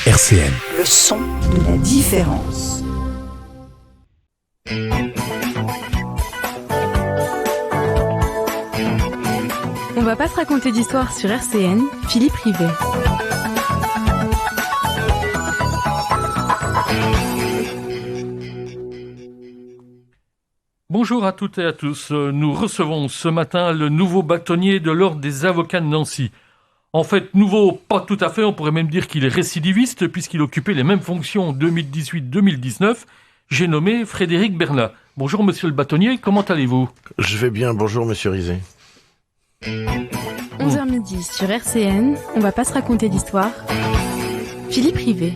RCN. Le son de la différence. On va pas se raconter d'histoire sur RCN, Philippe Rivet. Bonjour à toutes et à tous. Nous recevons ce matin le nouveau bâtonnier de l'Ordre des avocats de Nancy. En fait, nouveau, pas tout à fait, on pourrait même dire qu'il est récidiviste puisqu'il occupait les mêmes fonctions en 2018-2019. J'ai nommé Frédéric Bernat. Bonjour monsieur le bâtonnier, comment allez-vous ? Je vais bien, bonjour monsieur Rizet. 11h midi sur RCN, on va pas se raconter d'histoire. Philippe Rivet.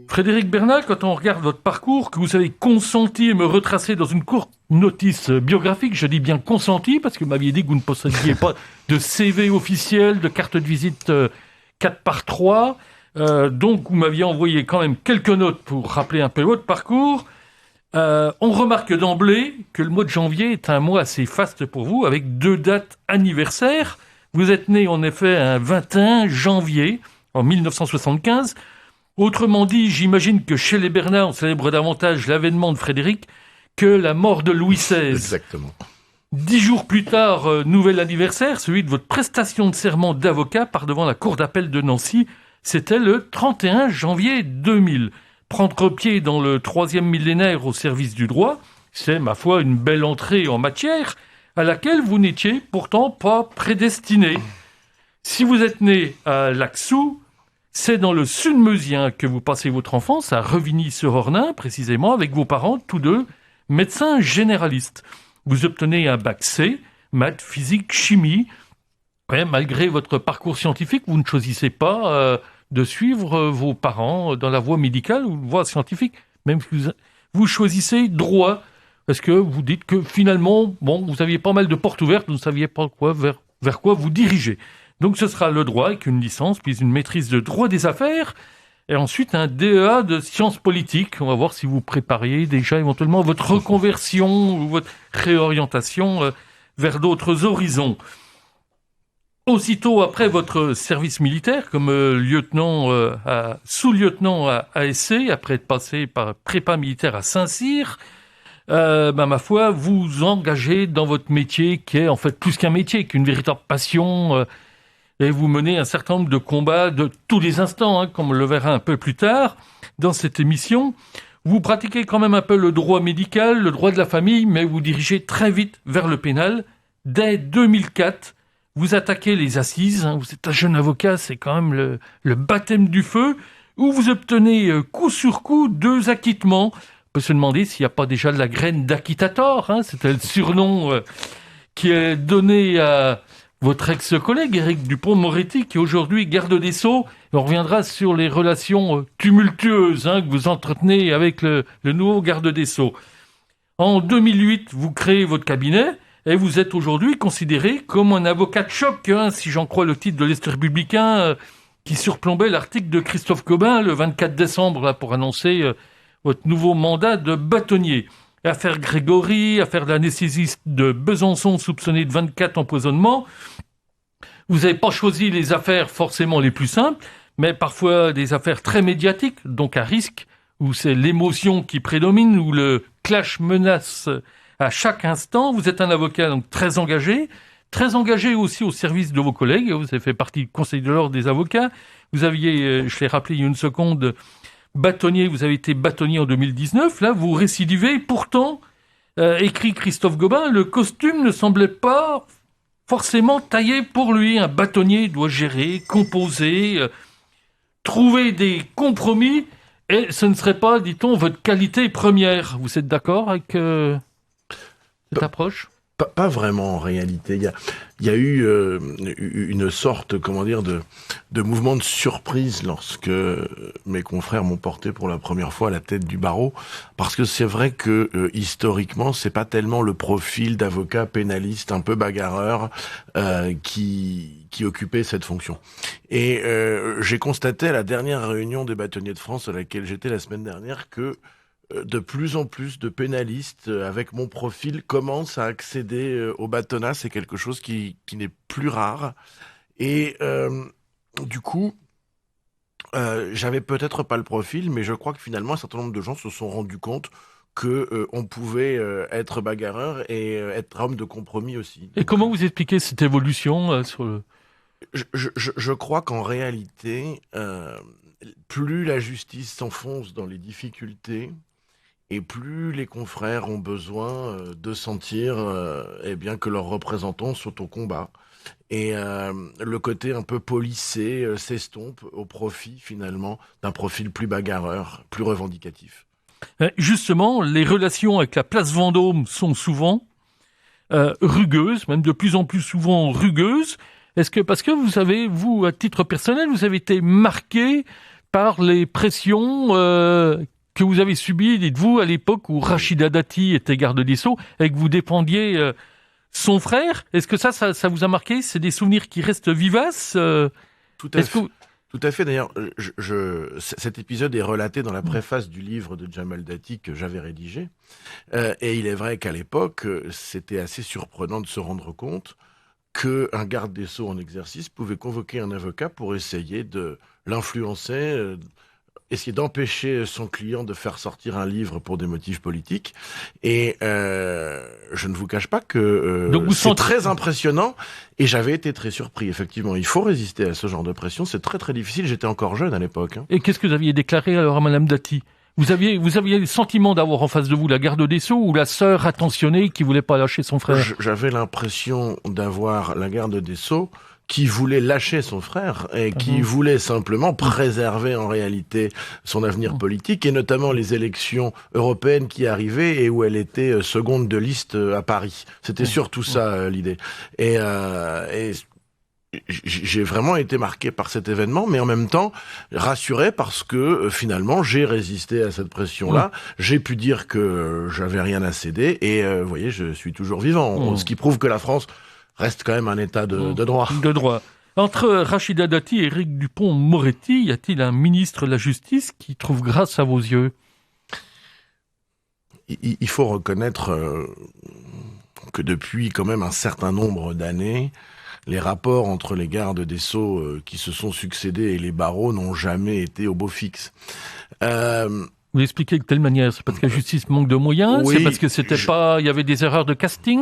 Frédéric Bernat, quand on regarde votre parcours, que vous avez consenti à me retracer dans une courte notice biographique, je dis bien consenti, parce que vous m'aviez dit que vous ne possédiez pas de CV officiel, de carte de visite 4x3, donc vous m'aviez envoyé quand même quelques notes pour rappeler un peu votre parcours. On remarque d'emblée que le mois de janvier est un mois assez faste pour vous, avec 2 dates anniversaires. Vous êtes né en effet un 21 janvier en 1975. Autrement dit, j'imagine que chez les Bernat, on célèbre davantage l'avènement de Frédéric que la mort de Louis XVI. Exactement. 10 jours plus tard, nouvel anniversaire, celui de votre prestation de serment d'avocat par devant la Cour d'appel de Nancy. C'était le 31 janvier 2000. Prendre pied dans le 3e millénaire au service du droit, c'est, ma foi, une belle entrée en matière à laquelle vous n'étiez pourtant pas prédestiné. Si vous êtes né à Laxou, c'est dans le Sud-Meusien que vous passez votre enfance, à Revigny-sur-Ornain, précisément, avec vos parents, tous deux, médecins généralistes. Vous obtenez un bac C, maths, physique, chimie. Ouais, malgré votre parcours scientifique, vous ne choisissez pas de suivre vos parents dans la voie médicale ou la voie scientifique. Même si vous choisissez droit, parce que vous dites que finalement, vous aviez pas mal de portes ouvertes, vous ne saviez pas vers quoi vous diriger. Donc ce sera le droit avec une licence, puis une maîtrise de droit des affaires, et ensuite un DEA de sciences politiques. On va voir si vous prépariez déjà éventuellement votre reconversion ou votre réorientation vers d'autres horizons. Aussitôt après votre service militaire, comme sous-lieutenant à ASC, après être passé par prépa militaire à Saint-Cyr, ma foi, vous engagez dans votre métier qui est en fait plus qu'un métier, qu'une véritable passion, et vous menez un certain nombre de combats de tous les instants, comme on le verra un peu plus tard dans cette émission. Vous pratiquez quand même un peu le droit médical, le droit de la famille, mais vous dirigez très vite vers le pénal. Dès 2004, vous attaquez les assises, vous êtes un jeune avocat, c'est quand même le baptême du feu, où vous obtenez coup sur coup 2 acquittements. On peut se demander s'il n'y a pas déjà de la graine d'acquittator, c'était le surnom qui est donné à votre ex-collègue Éric Dupond-Moretti, qui est aujourd'hui garde des Sceaux. On reviendra sur les relations tumultueuses que vous entretenez avec le nouveau garde des Sceaux. En 2008, vous créez votre cabinet et vous êtes aujourd'hui considéré comme un avocat de choc, si j'en crois le titre de l'Est républicain qui surplombait l'article de Christophe Cobin le 24 décembre pour annoncer votre nouveau mandat de bâtonnier. Affaire Grégory, affaire de l'anesthésiste de Besançon soupçonné de 24 empoisonnements. Vous n'avez pas choisi les affaires forcément les plus simples, mais parfois des affaires très médiatiques, donc à risque, où c'est l'émotion qui prédomine, où le clash menace à chaque instant. Vous êtes un avocat donc très engagé aussi au service de vos collègues. Vous avez fait partie du Conseil de l'Ordre des avocats. Vous aviez, je l'ai rappelé il y a une seconde, bâtonnier, vous avez été bâtonnier en 2019, là vous récidivez, pourtant, écrit Christophe Gobin, le costume ne semblait pas forcément taillé pour lui. Un bâtonnier doit gérer, composer, trouver des compromis, et ce ne serait pas, dit-on, votre qualité première. Vous êtes d'accord avec cette approche ? Pas vraiment en réalité. Il y a eu une sorte, de mouvement de surprise lorsque mes confrères m'ont porté pour la première fois à la tête du barreau, parce que c'est vrai que historiquement, c'est pas tellement le profil d'avocat pénaliste un peu bagarreur qui occupait cette fonction. Et j'ai constaté à la dernière réunion des bâtonniers de France à laquelle j'étais la semaine dernière que de plus en plus de pénalistes avec mon profil commencent à accéder au bâtonnat. C'est quelque chose qui n'est plus rare. Et du coup, J'avais peut-être pas le profil, mais je crois que finalement un certain nombre de gens se sont rendus compte que on pouvait être bagarreur et être homme de compromis aussi. Et comment vous expliquez cette évolution sur le... Je crois qu'en réalité, plus la justice s'enfonce dans les difficultés, et plus les confrères ont besoin de sentir eh bien, que leurs représentants sont au combat. Et le côté un peu policé s'estompe au profit finalement d'un profil plus bagarreur, plus revendicatif. Justement, les relations avec la place Vendôme sont souvent rugueuses, même de plus en plus souvent rugueuses. Est-ce que, parce que vous avez, vous, à titre personnel, vous avez été marqué par les pressions que vous avez subies, dites-vous, à l'époque où Rachida Dati était garde des Sceaux et que vous défendiez son frère? Est-ce que ça vous a marqué? C'est des souvenirs qui restent vivaces Tout à fait. Tout à fait. D'ailleurs, cet épisode est relaté dans la préface du livre de Jamal Dati que j'avais rédigé. Et il est vrai qu'à l'époque, c'était assez surprenant de se rendre compte qu'un garde des Sceaux en exercice pouvait convoquer un avocat pour essayer de l'influencer, essayer d'empêcher son client de faire sortir un livre pour des motifs politiques. Et je ne vous cache pas que c'est très impressionnant. Et j'avais été très surpris, effectivement. Il faut résister à ce genre de pression. C'est très très difficile. J'étais encore jeune à l'époque. Et qu'est-ce que vous aviez déclaré alors à Madame Dati? Vous aviez le sentiment d'avoir en face de vous la garde des Sceaux ou la sœur attentionnée qui voulait pas lâcher son frère? J'avais l'impression d'avoir la garde des Sceaux qui voulait lâcher son frère et qui voulait simplement préserver en réalité son avenir politique, et notamment les élections européennes qui arrivaient et où elle était seconde de liste à Paris. C'était surtout ça l'idée. Et j'ai vraiment été marqué par cet événement, mais en même temps rassuré parce que finalement j'ai résisté à cette pression-là. J'ai pu dire que j'avais rien à céder et vous voyez, je suis toujours vivant. Ce qui prouve que la France reste quand même un état de droit. De droit. Entre Rachida Dati et Éric Dupond-Moretti, y a-t-il un ministre de la Justice qui trouve grâce à vos yeux? Il faut reconnaître que depuis quand même un certain nombre d'années, les rapports entre les gardes des Sceaux qui se sont succédés et les barreaux n'ont jamais été au beau fixe. Vous l'expliquez de telle manière? C'est parce que la justice manque de moyens? Oui, c'est parce que il y avait des erreurs de casting?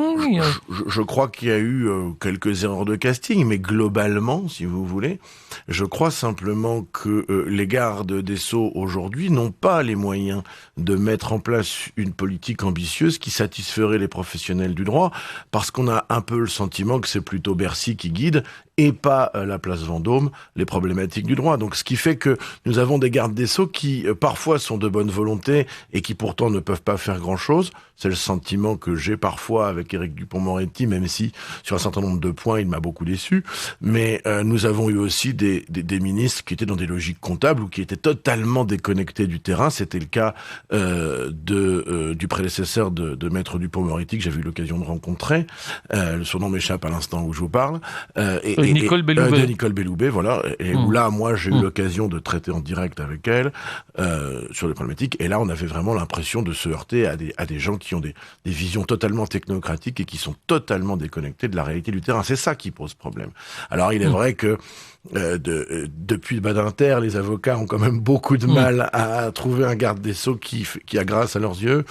Je crois qu'il y a eu quelques erreurs de casting, mais globalement, si vous voulez, je crois simplement que les gardes des Sceaux aujourd'hui n'ont pas les moyens de mettre en place une politique ambitieuse qui satisferait les professionnels du droit, parce qu'on a un peu le sentiment que c'est plutôt Bercy qui guide et pas la place Vendôme les problématiques du droit. Donc ce qui fait que nous avons des gardes des Sceaux qui parfois sont de bonne volonté et qui pourtant ne peuvent pas faire grand-chose. C'est le sentiment que j'ai parfois avec Éric Dupond-Moretti, même si sur un certain nombre de points il m'a beaucoup déçu. Mais nous avons eu aussi des ministres qui étaient dans des logiques comptables ou qui étaient totalement déconnectés du terrain. C'était le cas du prédécesseur de Maître Dupond-Moretti que j'avais eu l'occasion de rencontrer. Son nom m'échappe à l'instant où je vous parle. Nicole Belloubet. De Nicole Belloubet, voilà. Et où là, moi, j'ai eu l'occasion de traiter en direct avec elle sur les problématiques. Et là, on avait vraiment l'impression de se heurter à des gens qui ont des visions totalement technocratiques et qui sont totalement déconnectés de la réalité du terrain. C'est ça qui pose problème. Alors, il est vrai que depuis Badinter, les avocats ont quand même beaucoup de mal à trouver un garde des Sceaux qui a grâce à leurs yeux.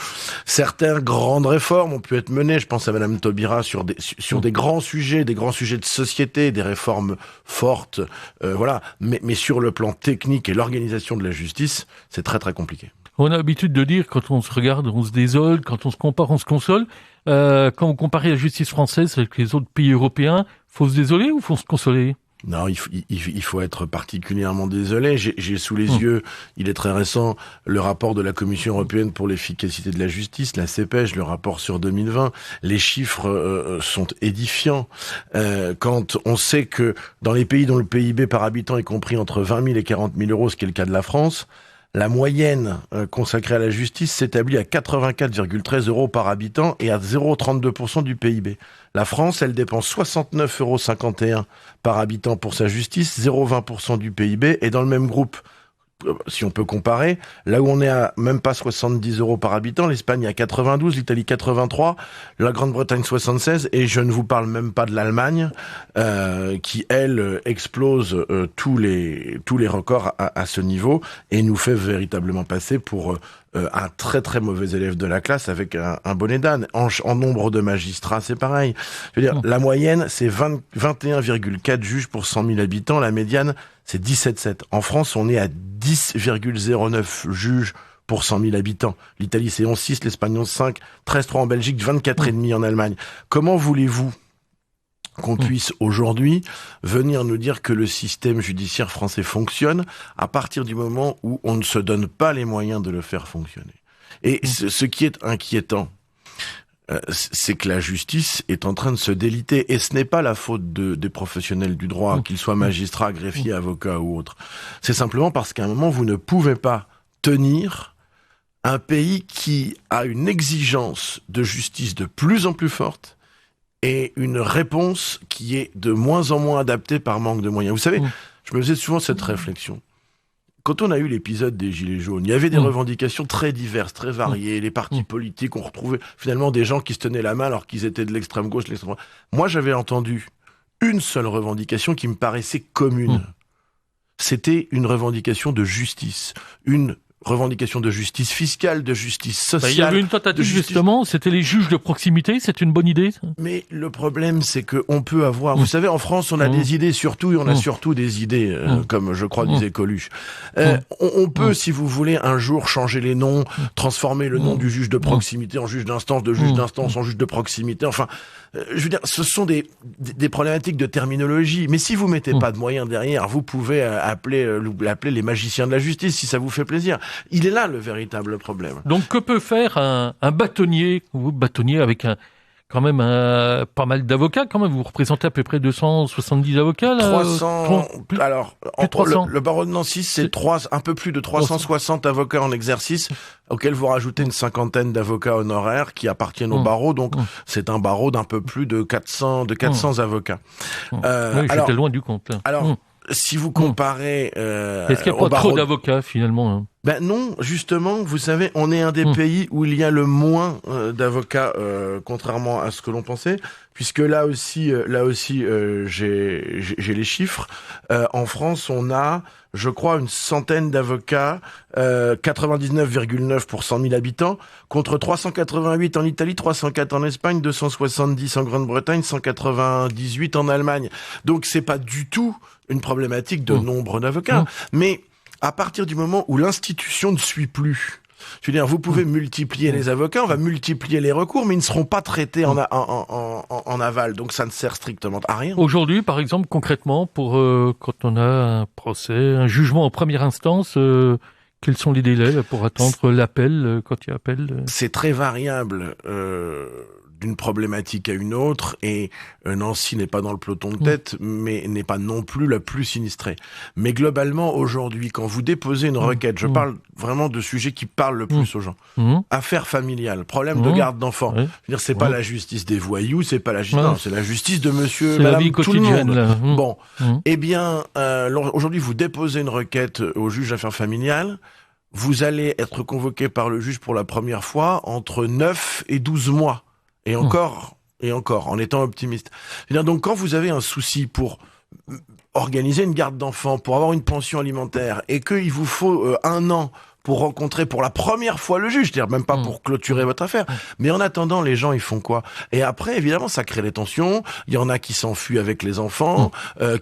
Certaines grandes réformes ont pu être menées. Je pense à Madame Taubira sur des grands sujets de société, des réformes fortes, voilà. Mais sur le plan technique et l'organisation de la justice, c'est très très compliqué. On a l'habitude de dire, quand on se regarde, on se désole, quand on se compare, on se console. Quand vous comparez la justice française avec les autres pays européens, faut se désoler ou faut se consoler? Non, il faut être particulièrement désolé. J'ai sous les yeux, il est très récent, le rapport de la Commission européenne pour l'efficacité de la justice, la CEPEJ, le rapport sur 2020. Les chiffres sont édifiants. Quand on sait que dans les pays dont le PIB par habitant est compris entre 20 000 et 40 000 euros, ce qui est le cas de la France, la moyenne consacrée à la justice s'établit à 84,13 euros par habitant et à 0,32% du PIB. La France, elle dépense 69,51 € par habitant pour sa justice, 0,20% du PIB, et dans le même groupe, si on peut comparer, là où on est à même pas 70 € par habitant, l'Espagne à 92, l'Italie 83, la Grande-Bretagne 76, et je ne vous parle même pas de l'Allemagne, qui elle explose tous les records à ce niveau et nous fait véritablement passer pour un très très mauvais élève de la classe avec un bonnet d'âne. En nombre de magistrats, c'est pareil. Je veux dire, la moyenne, c'est 21,4 juges pour 100 000 habitants. La médiane, c'est 17,7. En France, on est à 10,09 juges pour 100 000 habitants. L'Italie, c'est 11,6, l'Espagne, 11,5, 13,3 en Belgique, 24,5 en Allemagne. Comment voulez-vous qu'on puisse aujourd'hui venir nous dire que le système judiciaire français fonctionne à partir du moment où on ne se donne pas les moyens de le faire fonctionner? Et ce qui est inquiétant, c'est que la justice est en train de se déliter, et ce n'est pas la faute des professionnels du droit, qu'ils soient magistrats, greffiers, avocats ou autres. C'est simplement parce qu'à un moment, vous ne pouvez pas tenir un pays qui a une exigence de justice de plus en plus forte et une réponse qui est de moins en moins adaptée par manque de moyens. Vous savez, je me faisais souvent cette réflexion. Quand on a eu l'épisode des Gilets jaunes, il y avait des revendications très diverses, très variées. Les partis politiques, on retrouvait finalement des gens qui se tenaient la main alors qu'ils étaient de l'extrême gauche, de l'extrême droite. Moi, j'avais entendu une seule revendication qui me paraissait commune. C'était une revendication de justice. Une revendication de justice fiscale, de justice sociale. Il y avait une tentative justement, c'était les juges de proximité, c'est une bonne idée ça? Mais le problème, c'est que on peut avoir, vous savez, en France, on a des idées surtout, et on a surtout des idées, comme je crois disait Coluche. On peut, si vous voulez, un jour changer les noms, transformer le nom du juge de proximité en juge d'instance, de juge d'instance en juge de proximité. Enfin, je veux dire, ce sont des problématiques de terminologie. Mais si vous mettez pas de moyens derrière, vous pouvez appeler les magiciens de la justice si ça vous fait plaisir. Il est là le véritable problème. Donc que peut faire un bâtonnier, ou bâtonnier avec quand même pas mal d'avocats quand même, vous représentez à peu près 270 avocats là, 300, alors plus de 300. Le barreau de Nancy, c'est un peu plus de 360 avocats en exercice, auxquels vous rajoutez une cinquantaine d'avocats honoraires qui appartiennent au barreau, donc c'est un barreau d'un peu plus de 400 avocats. Oui, j'étais loin du compte là. Alors si vous comparez est-ce qu'il n'y a pas trop d'avocats finalement hein? Ben non, justement, vous savez, on est un des pays où il y a le moins d'avocats, contrairement à ce que l'on pensait, puisque là aussi, j'ai les chiffres. En France, on a, je crois, une centaine d'avocats, 99,9 pour 100 000 habitants, contre 388 en Italie, 304 en Espagne, 270 en Grande-Bretagne, 198 en Allemagne. Donc c'est pas du tout une problématique de nombre d'avocats, mais à partir du moment où l'institution ne suit plus, je veux dire, vous pouvez multiplier les avocats, on va multiplier les recours, mais ils ne seront pas traités en aval, donc ça ne sert strictement à rien. Aujourd'hui, par exemple, concrètement, pour quand on a un procès, un jugement en première instance, quels sont les délais pour attendre l'appel quand il y a appel C'est très variable. D'une problématique à une autre, et Nancy n'est pas dans le peloton de tête, mais n'est pas non plus la plus sinistrée. Mais globalement, aujourd'hui, quand vous déposez une requête, je parle vraiment de sujets qui parlent le plus aux gens. Affaires familiales, problème de garde d'enfants. Je veux dire, c'est pas la justice des voyous, c'est pas la justice, non, c'est la justice de monsieur, c'est madame, la vie tout le monde. Là. Bon. Eh bien, aujourd'hui, vous déposez une requête au juge d'affaires familiales, vous allez être convoqué par le juge pour la première fois entre 9 et 12 mois. Et encore, en étant optimiste. Donc, quand vous avez un souci pour organiser une garde d'enfants, pour avoir une pension alimentaire, et qu'il vous faut 1 an pour rencontrer pour la première fois le juge, c'est-à-dire même pas pour clôturer votre affaire. Mais en attendant, les gens, ils font quoi? Et après, évidemment, ça crée des tensions. Il y en a qui s'enfuient avec les enfants,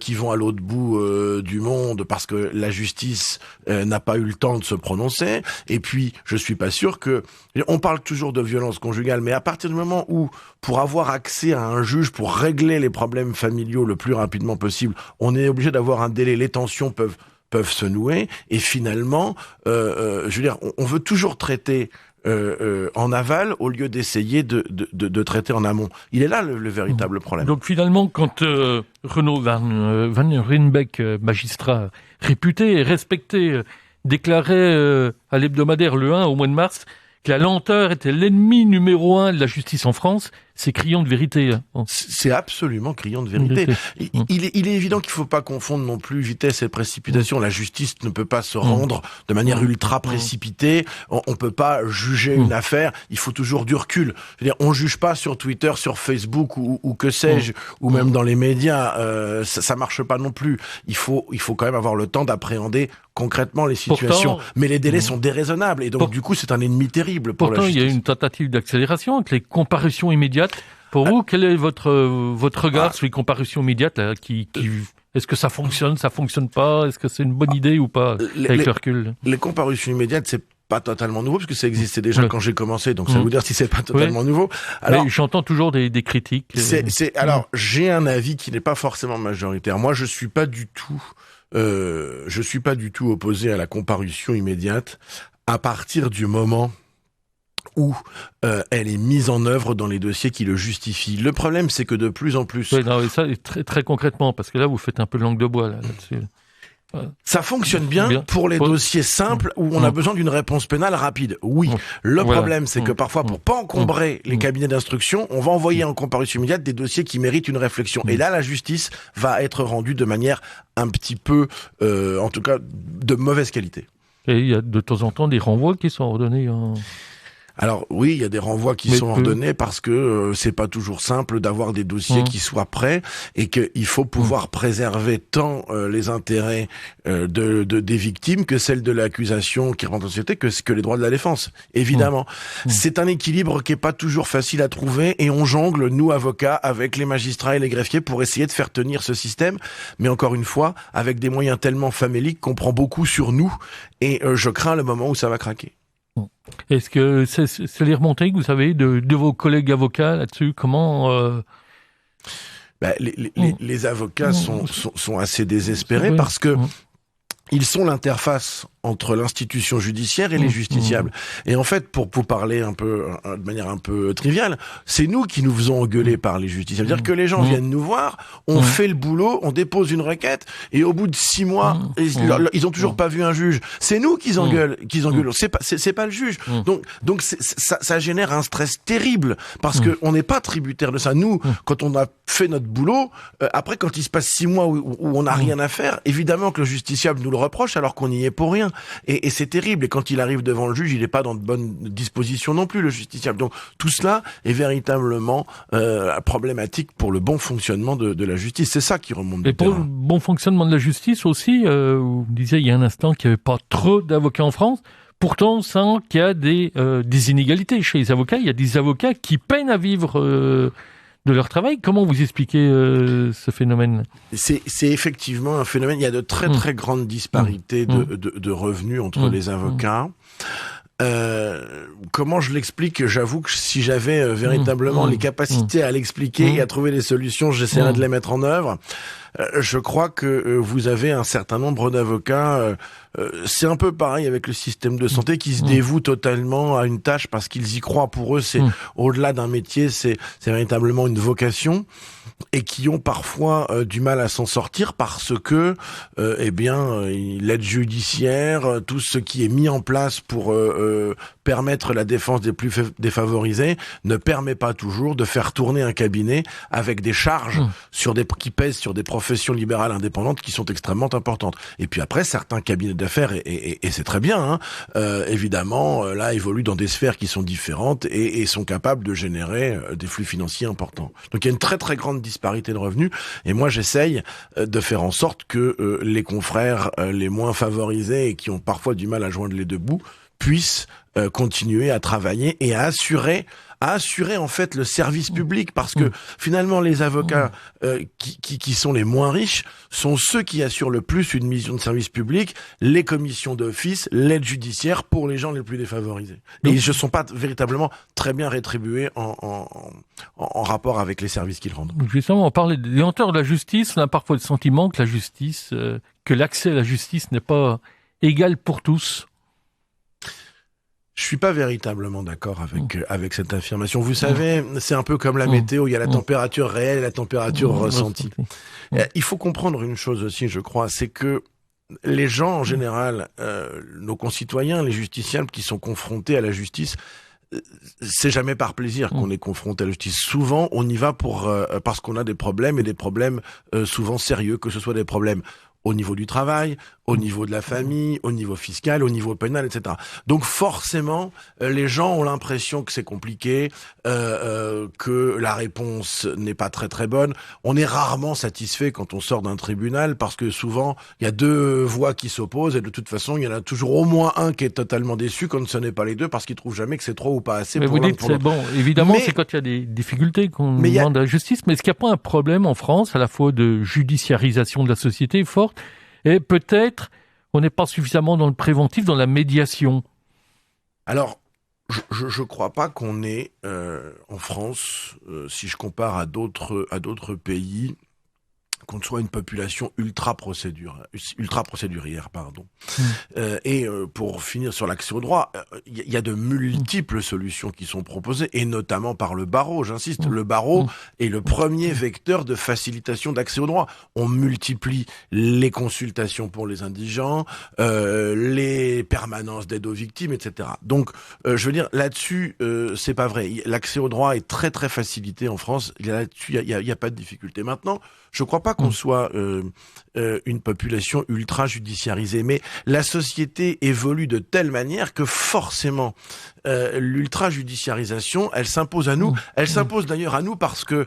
qui vont à l'autre bout du monde parce que la justice n'a pas eu le temps de se prononcer. Et puis, je suis pas sûr que... On parle toujours de violence conjugale, mais à partir du moment où, pour avoir accès à un juge, pour régler les problèmes familiaux le plus rapidement possible, on est obligé d'avoir un délai, les tensions peuvent se nouer, et finalement, je veux dire, on veut toujours traiter en aval au lieu d'essayer de traiter en amont. Il est là le véritable problème. Donc finalement, quand Renaud Van Rynbeck, magistrat réputé et respecté, déclarait à l'hebdomadaire Le 1 au mois de mars que la lenteur était l'ennemi numéro 1 de la justice en France, c'est criant de vérité. Bon. C'est absolument criant de vérité. Il est évident qu'il ne faut pas confondre non plus vitesse et précipitation. La justice ne peut pas se rendre de manière ultra précipitée. On ne peut pas juger une affaire. Il faut toujours du recul. C'est-à-dire, on ne juge pas sur Twitter, sur Facebook ou que sais-je, ou même dans les médias. Ça ne marche pas non plus. Il faut quand même avoir le temps d'appréhender concrètement les situations. Pourtant, mais les délais sont déraisonnables et donc du coup c'est un ennemi terrible pour la justice. Pourtant il y a une tentative d'accélération avec les comparutions immédiates. Pour vous, quel est votre regard sur les comparutions immédiates là, est-ce que ça fonctionne pas? Est-ce que c'est une bonne idée ou pas avec le recul? Les comparutions immédiates, c'est pas totalement nouveau, parce que ça existait déjà quand j'ai commencé, donc ça veut dire si c'est pas totalement nouveau. Alors, mais j'entends toujours des critiques. Alors, j'ai un avis qui n'est pas forcément majoritaire. Moi, je suis pas du tout opposé à la comparution immédiate à partir du moment où elle est mise en œuvre dans les dossiers qui le justifient. Le problème, c'est que de plus en plus... Oui, non, ça, très, très concrètement, parce que là, vous faites un peu de langue de bois là-dessus. Ça fonctionne bien pour les dossiers simples où on a besoin d'une réponse pénale rapide. Oui. Le problème, c'est que parfois, pour pas encombrer les cabinets d'instruction, on va envoyer en comparution immédiate des dossiers qui méritent une réflexion. Et là, la justice va être rendue de manière un petit peu, en tout cas, de mauvaise qualité. Et il y a de temps en temps des renvois qui sont ordonnés Alors oui, il y a des renvois qui sont ordonnés parce que c'est pas toujours simple d'avoir des dossiers qui soient prêts et qu'il faut pouvoir préserver tant les intérêts des victimes que celles de l'accusation qui rentre en société que les droits de la défense. Évidemment, c'est un équilibre qui est pas toujours facile à trouver et on jongle, nous avocats, avec les magistrats et les greffiers pour essayer de faire tenir ce système. Mais encore une fois, avec des moyens tellement faméliques qu'on prend beaucoup sur nous et je crains le moment où ça va craquer. Est-ce que c'est les remontées que vous savez de vos collègues avocats là-dessus? Comment les avocats sont assez désespérés parce que ils sont l'interface entre l'institution judiciaire et les justiciables. Et en fait, pour parler de manière un peu triviale, c'est nous qui nous faisons engueuler par les justiciables. C'est-à-dire que les gens viennent nous voir, on fait le boulot, on dépose une requête, et au bout de 6 mois, ils ont toujours pas vu un juge. C'est nous qu'ils engueulent. C'est pas le juge. Donc ça génère un stress terrible, parce que on n'est pas tributaire de ça. Nous, quand on a fait notre boulot, après, quand il se passe 6 mois où on n'a rien à faire, évidemment que le justiciable nous le reproche, alors qu'on n'y est pour rien. Et c'est terrible. Et quand il arrive devant le juge, il n'est pas dans de bonnes dispositions non plus, le justiciable. Donc tout cela est véritablement problématique pour le bon fonctionnement de la justice. C'est ça qui remonte du terrain. Et pour le bon fonctionnement de la justice aussi, vous disiez il y a un instant qu'il n'y avait pas trop d'avocats en France. Pourtant, on sent qu'il y a des inégalités chez les avocats. Il y a des avocats qui peinent à vivre de leur travail. Comment vous expliquez ce phénomène? C'est effectivement un phénomène. Il y a de très très grandes disparités de revenus entre les avocats. Comment je l'explique? J'avoue que si j'avais véritablement les capacités à l'expliquer et à trouver des solutions, j'essaierais de les mettre en œuvre. Je crois que vous avez un certain nombre d'avocats. C'est un peu pareil avec le système de santé qui se dévoue totalement à une tâche parce qu'ils y croient. Pour eux, c'est au-delà d'un métier, c'est véritablement une vocation. Et qui ont parfois du mal à s'en sortir parce que, l'aide judiciaire, tout ce qui est mis en place pour permettre la défense des plus défavorisés, ne permet pas toujours de faire tourner un cabinet avec des charges qui pèsent sur des professions libérales indépendantes qui sont extrêmement importantes. Et puis après, certains cabinets d'affaires, et c'est très bien, évidemment, là, évoluent dans des sphères qui sont différentes et sont capables de générer des flux financiers importants. Donc il y a une très très grande disparité de revenus, et moi j'essaye de faire en sorte que les confrères les moins favorisés et qui ont parfois du mal à joindre les deux bouts puissent continuer à travailler et à assurer en fait le service public, parce que finalement les avocats qui sont les moins riches sont ceux qui assurent le plus une mission de service public, les commissions d'office, l'aide judiciaire pour les gens les plus défavorisés. Et ils ne sont pas véritablement très bien rétribués en rapport avec les services qu'ils rendent. Justement, on parlait des lenteurs de la justice, on a parfois le sentiment que que l'accès à la justice n'est pas égal pour tous. Je suis pas véritablement d'accord avec cette affirmation. Vous savez, c'est un peu comme la météo, il y a la température réelle et la température ressentie. Il faut comprendre une chose aussi, je crois, c'est que les gens en général, nos concitoyens, les justiciables qui sont confrontés à la justice, c'est jamais par plaisir qu'on est confronté à la justice. Souvent, on y va parce qu'on a des problèmes, et des problèmes souvent sérieux, que ce soit des problèmes au niveau du travail, au niveau de la famille, au niveau fiscal, au niveau pénal, etc. Donc forcément, les gens ont l'impression que c'est compliqué, que la réponse n'est pas très très bonne. On est rarement satisfait quand on sort d'un tribunal, parce que souvent, il y a deux voix qui s'opposent, et de toute façon, il y en a toujours au moins un qui est totalement déçu quand ce n'est pas les deux, parce qu'il trouve jamais que c'est trop ou pas assez. Mais pour vous l'un dites, pour c'est l'autre. bon, évidemment, Mais- c'est quand il y a des difficultés qu'on Mais demande à la justice, mais est-ce qu'il n'y a pas un problème en France, à la fois de judiciarisation de la société forte, et peut-être on n'est pas suffisamment dans le préventif, dans la médiation? Alors, je crois pas qu'on est en France, si je compare à d'autres pays, qu'on soit une population ultra procédurière, pardon. Pour finir sur l'accès au droit, il y a de multiples solutions qui sont proposées, et notamment par le barreau. J'insiste, le barreau est le premier vecteur de facilitation d'accès au droit. On multiplie les consultations pour les indigents, les permanences d'aide aux victimes, etc. Donc, je veux dire, là-dessus, c'est pas vrai. L'accès au droit est très très facilité en France. Là-dessus, il y a pas de difficulté. Maintenant, je crois pas qu'on soit une population ultra judiciarisée, mais la société évolue de telle manière que forcément l'ultra judiciarisation, elle s'impose à nous. Elle s'impose d'ailleurs à nous parce que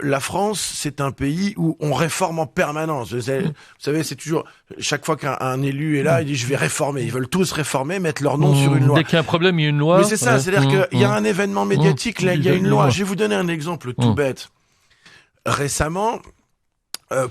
la France, c'est un pays où on réforme en permanence. Vous savez, c'est toujours, chaque fois qu'un élu est là, il dit je vais réformer. Ils veulent tous réformer, mettre leur nom sur une loi. Dès qu'il y a un problème, il y a une loi. Mais c'est ça, c'est-à-dire qu'il y a un événement médiatique, là, il y a une loi. Je vais vous donner un exemple tout bête. Récemment,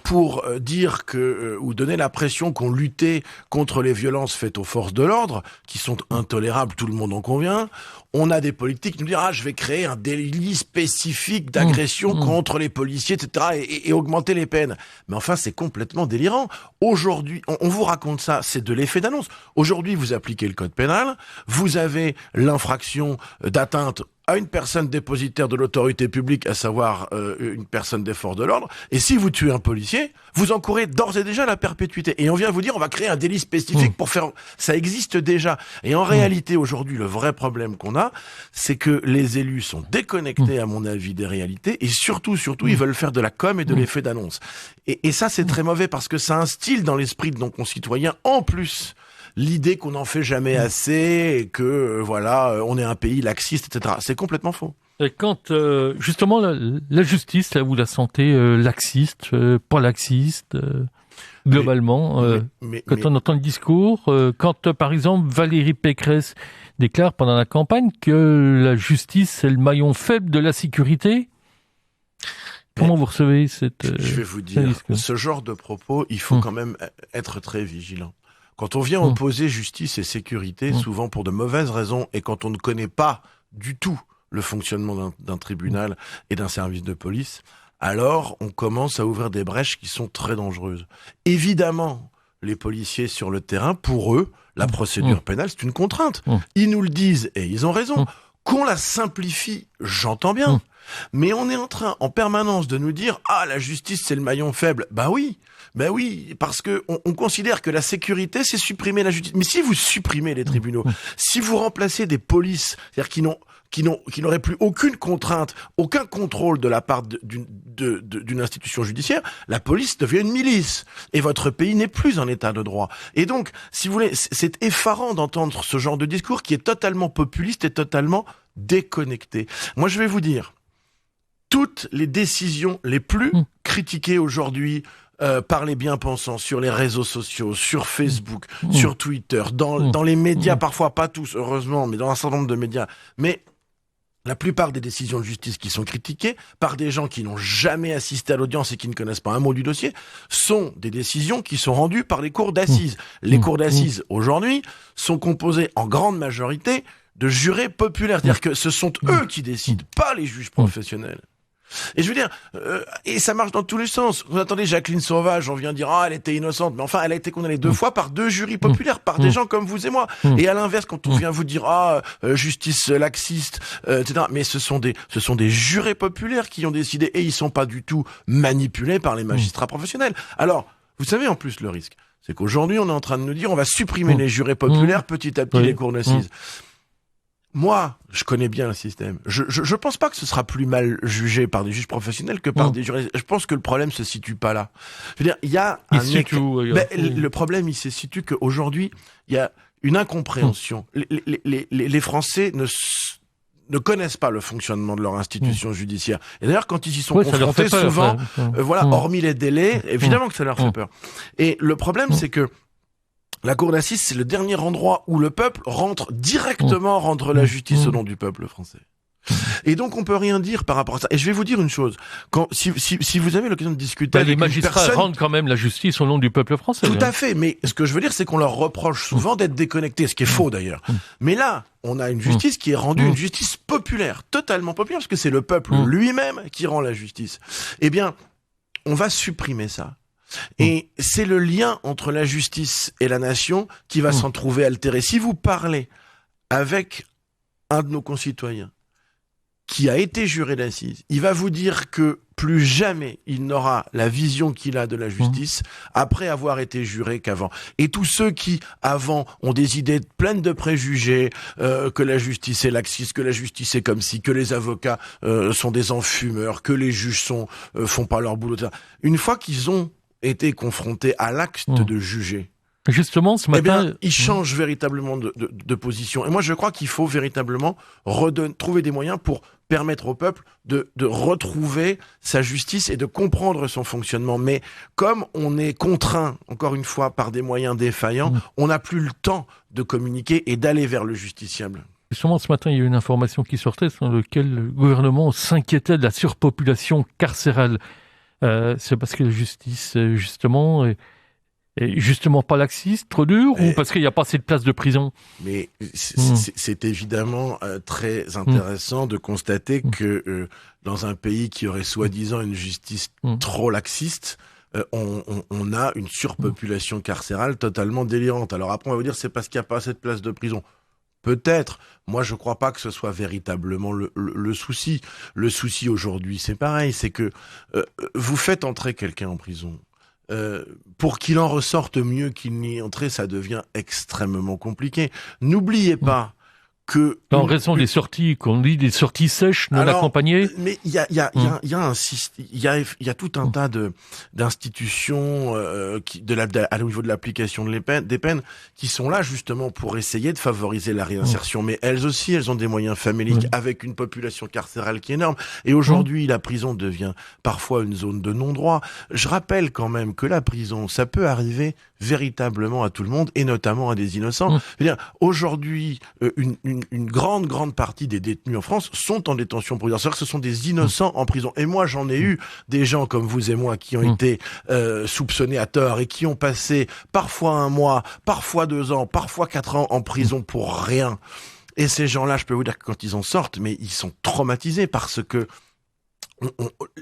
pour dire que ou donner l'impression qu'on luttait contre les violences faites aux forces de l'ordre, qui sont intolérables, tout le monde en convient, on a des politiques qui nous disent je vais créer un délit spécifique d'agression contre les policiers, etc., et augmenter les peines. Mais enfin, c'est complètement délirant. Aujourd'hui, on vous raconte ça, c'est de l'effet d'annonce. Aujourd'hui, vous appliquez le code pénal, vous avez l'infraction d'atteinte à une personne dépositaire de l'autorité publique, à savoir une personne des forces de l'ordre, et si vous tuez un policier, vous encourez d'ores et déjà la perpétuité. Et on vient vous dire, on va créer un délit spécifique pour faire... Ça existe déjà. Et en réalité, aujourd'hui, le vrai problème qu'on a, c'est que les élus sont déconnectés, à mon avis, des réalités, et surtout, ils veulent faire de la com et de l'effet d'annonce. Et ça, c'est très mauvais, parce que ça instille dans l'esprit de nos concitoyens, en plus, l'idée qu'on n'en fait jamais assez, et que, on est un pays laxiste, etc. C'est complètement faux. Et quand, justement, la justice, là, vous la sentez laxiste, pas laxiste, globalement, quand on entend le discours, quand, par exemple, Valérie Pécresse déclare pendant la campagne que la justice, c'est le maillon faible de la sécurité, comment vous recevez cette... Je vais vous dire, ce genre de propos, il faut quand même être très vigilant. Quand on vient opposer justice et sécurité, souvent pour de mauvaises raisons, et quand on ne connaît pas du tout le fonctionnement d'un tribunal et d'un service de police, alors on commence à ouvrir des brèches qui sont très dangereuses. Évidemment, les policiers sur le terrain, pour eux, la procédure pénale, c'est une contrainte. Ils nous le disent, et ils ont raison. Qu'on la simplifie, j'entends bien. Mais on est en train, en permanence, de nous dire « Ah, la justice, c'est le maillon faible ». Bah oui, parce que on considère que la sécurité, c'est supprimer la justice. Mais si vous supprimez les tribunaux, si vous remplacez des polices, c'est-à-dire qui n'auraient plus aucune contrainte, aucun contrôle de la part d'une institution judiciaire, la police devient une milice. Et votre pays n'est plus en état de droit. Et donc, si vous voulez, c'est effarant d'entendre ce genre de discours qui est totalement populiste et totalement déconnecté. Moi, je vais vous dire, toutes les décisions les plus critiquées aujourd'hui par les bien-pensants sur les réseaux sociaux, sur Facebook, sur Twitter, dans les médias, parfois pas tous, heureusement, mais dans un certain nombre de médias, mais la plupart des décisions de justice qui sont critiquées par des gens qui n'ont jamais assisté à l'audience et qui ne connaissent pas un mot du dossier sont des décisions qui sont rendues par les cours d'assises. Les cours d'assises, aujourd'hui, sont composées en grande majorité de jurés populaires. C'est-à-dire que ce sont eux qui décident, pas les juges professionnels. Et je veux dire, et ça marche dans tous les sens. Vous attendez Jacqueline Sauvage, on vient dire elle était innocente, mais enfin elle a été condamnée 2 fois par 2 jurys populaires, par des gens comme vous et moi. Et à l'inverse, quand on vient vous dire justice laxiste, etc. Mais ce sont des jurés populaires qui ont décidé, et ils sont pas du tout manipulés par les magistrats professionnels. Alors, vous savez en plus le risque, c'est qu'aujourd'hui on est en train de nous dire on va supprimer les jurés populaires petit à petit les cours d'assises. Moi, je connais bien le système. Je pense pas que ce sera plus mal jugé par des juges professionnels que par des juristes. Je pense que le problème se situe pas là. Je veux dire, il y a le problème, il se situe qu'aujourd'hui, il y a une incompréhension. Les Français ne connaissent pas le fonctionnement de leur institution judiciaire. Et d'ailleurs, quand ils y sont confrontés, souvent, hormis les délais, évidemment que ça leur fait peur. Et le problème, c'est que la cour d'assises, c'est le dernier endroit où le peuple rentre directement rendre la justice au nom du peuple français. Et donc, on peut rien dire par rapport à ça. Et je vais vous dire une chose. Si vous avez l'occasion de discuter avec les magistrats rendent quand même la justice au nom du peuple français. Tout à fait. Mais ce que je veux dire, c'est qu'on leur reproche souvent d'être déconnectés, ce qui est faux d'ailleurs. Mais là, on a une justice qui est rendue une justice populaire, totalement populaire, parce que c'est le peuple lui-même qui rend la justice. Eh bien, on va supprimer ça. Et c'est le lien entre la justice et la nation qui va s'en trouver altéré. Si vous parlez avec un de nos concitoyens qui a été juré d'assises, il va vous dire que plus jamais il n'aura la vision qu'il a de la justice après avoir été juré qu'avant. Et tous ceux qui, avant, ont des idées pleines de préjugés, que la justice est laxiste, que la justice est comme si, que les avocats sont des enfumeurs, que les juges font pas leur boulot, etc. Une fois qu'ils ont été confrontés à l'acte de juger, justement, ce matin, ils changent véritablement de position. Et moi, je crois qu'il faut véritablement trouver des moyens pour permettre au peuple de retrouver sa justice et de comprendre son fonctionnement. Mais comme on est contraint, encore une fois, par des moyens défaillants, on n'a plus le temps de communiquer et d'aller vers le justiciable. Justement, ce matin, il y a eu une information qui sortait sur laquelle le gouvernement s'inquiétait de la surpopulation carcérale. C'est parce que la justice, justement, est justement pas laxiste, trop dur, ou parce qu'il n'y a pas assez de places de prison? Mais c'est évidemment très intéressant de constater que dans un pays qui aurait soi-disant une justice trop laxiste, on a une surpopulation carcérale totalement délirante. Alors après, on va vous dire c'est parce qu'il n'y a pas assez de places de prison. Peut-être. Moi, je crois pas que ce soit véritablement le souci. Le souci aujourd'hui, c'est pareil, c'est que vous faites entrer quelqu'un en prison. Pour qu'il en ressorte mieux qu'il n'y est entré, ça devient extrêmement compliqué. N'oubliez pas que... En raison des sorties, qu'on dit des sorties sèches non accompagnées. Mais il y a tout un tas d'institutions au niveau de l'application des peines qui sont là justement pour essayer de favoriser la réinsertion. Mais elles aussi, elles ont des moyens faméliques avec une population carcérale qui est énorme. Et aujourd'hui, la prison devient parfois une zone de non-droit. Je rappelle quand même que la prison, ça peut arriver véritablement à tout le monde et notamment à des innocents. Je veux dire, aujourd'hui, une grande partie des détenus en France sont en détention provisoire. C'est-à-dire que ce sont des innocents en prison. Et moi, j'en ai eu des gens comme vous et moi qui ont été soupçonnés à tort et qui ont passé parfois 1 mois, parfois 2 ans, parfois 4 ans en prison pour rien. Et ces gens-là, je peux vous dire que quand ils en sortent, mais ils sont traumatisés parce que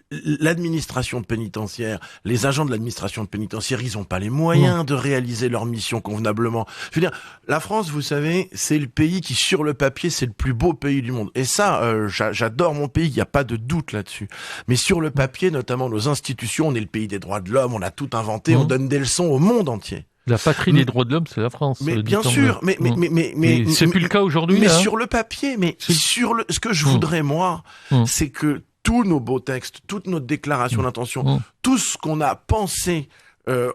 l'administration pénitentiaire, les agents de l'administration pénitentiaire, ils n'ont pas les moyens de réaliser leur mission convenablement. Je veux dire, la France, vous savez, c'est le pays qui, sur le papier, c'est le plus beau pays du monde. Et ça, j'adore mon pays, il n'y a pas de doute là-dessus. Mais sur le papier, notamment nos institutions, on est le pays des droits de l'homme, on a tout inventé, on donne des leçons au monde entier. La patrie des droits de l'homme, c'est la France. Mais bien sûr, mais c'est plus le cas aujourd'hui. Mais sur le papier, ce que je voudrais moi, c'est que tous nos beaux textes, toutes nos déclarations d'intention, tout ce qu'on a pensé